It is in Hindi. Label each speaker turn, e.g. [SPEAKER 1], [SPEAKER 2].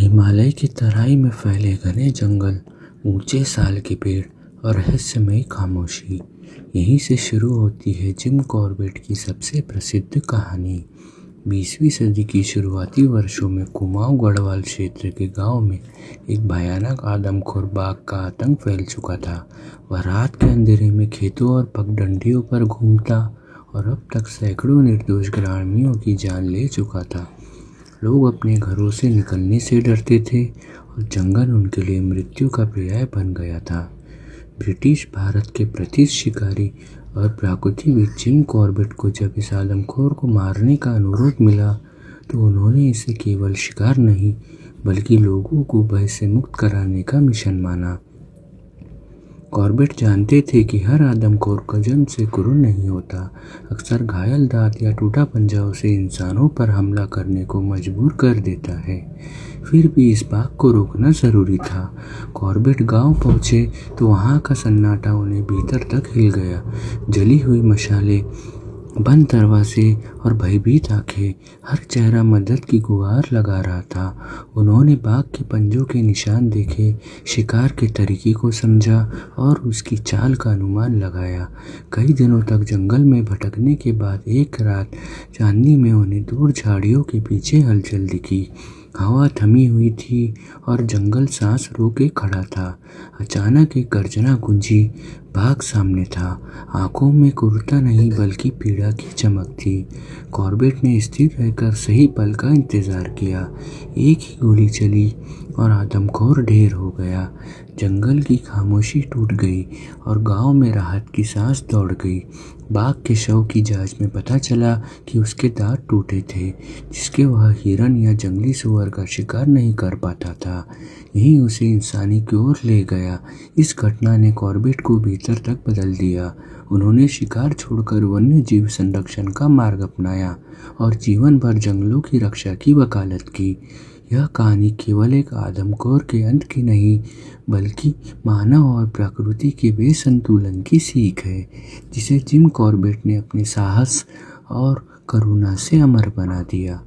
[SPEAKER 1] हिमालय की तराई में फैले घने जंगल, ऊंचे साल के पेड़ और रहस्यमयी खामोशी। यहीं से शुरू होती है जिम कॉर्बेट की सबसे प्रसिद्ध कहानी। 20वीं सदी की शुरुआती वर्षों में कुमाऊं गढ़वाल क्षेत्र के गांव में एक भयानक आदमखोर बाघ का आतंक फैल चुका था। वह रात के अंधेरे में खेतों और पगडंडियों पर घूमता और अब तक सैकड़ों निर्दोष ग्रामीणों की जान ले चुका था। लोग अपने घरों से निकलने से डरते थे और जंगल उनके लिए मृत्यु का पर्याय बन गया था। ब्रिटिश भारत के प्रतिष्ठित शिकारी और प्राकृतिक जिम कॉर्बेट को जब इस आदमखोर को मारने का अनुरोध मिला तो उन्होंने इसे केवल शिकार नहीं बल्कि लोगों को भय से मुक्त कराने का मिशन माना। कॉर्बेट जानते थे कि हर आदमखोर का जन्म से क्रूर नहीं होता। अक्सर घायल दांत या टूटा पंजा उसे इंसानों पर हमला करने को मजबूर कर देता है। फिर भी इस बाघ को रोकना ज़रूरी था। कॉर्बेट गांव पहुंचे तो वहां का सन्नाटा उन्हें भीतर तक हिल गया। जली हुई मशालें, बंद दरवाजे और भयभीत आंखें, हर चेहरा मदद की गुहार लगा रहा था। उन्होंने बाघ के पंजों के निशान देखे, शिकार के तरीके को समझा और उसकी चाल का अनुमान लगाया। कई दिनों तक जंगल में भटकने के बाद एक रात चांदनी में उन्हें दूर झाड़ियों के पीछे हलचल दिखी। हवा थमी हुई थी और जंगल सांस रोके खड़ा था। अचानक एक गर्जना गूंजी। बाघ सामने था। आंखों में क्रूरता नहीं बल्कि पीड़ा की चमक थी। कॉर्बेट ने स्थिर रहकर सही पल का इंतजार किया। एक ही गोली चली और आदमखोर ढेर हो गया। जंगल की खामोशी टूट गई और गांव में राहत की सांस दौड़ गई। बाघ के शव की जांच में पता चला कि उसके दांत टूटे थे, जिसके वह हिरन या जंगली सुअर का शिकार नहीं कर पाता था। यही उसे इंसानी की ओर ले गया। इस घटना ने कॉर्बेट को भीतर तक बदल दिया। उन्होंने शिकार छोड़कर वन्य जीव संरक्षण का मार्ग अपनाया और जीवन भर जंगलों की रक्षा की वकालत की। यह कहानी केवल एक आदमखोर के अंत की नहीं बल्कि मानव और प्रकृति के बेसंतुलन की सीख है, जिसे जिम कॉर्बेट ने अपने साहस और करुणा से अमर बना दिया।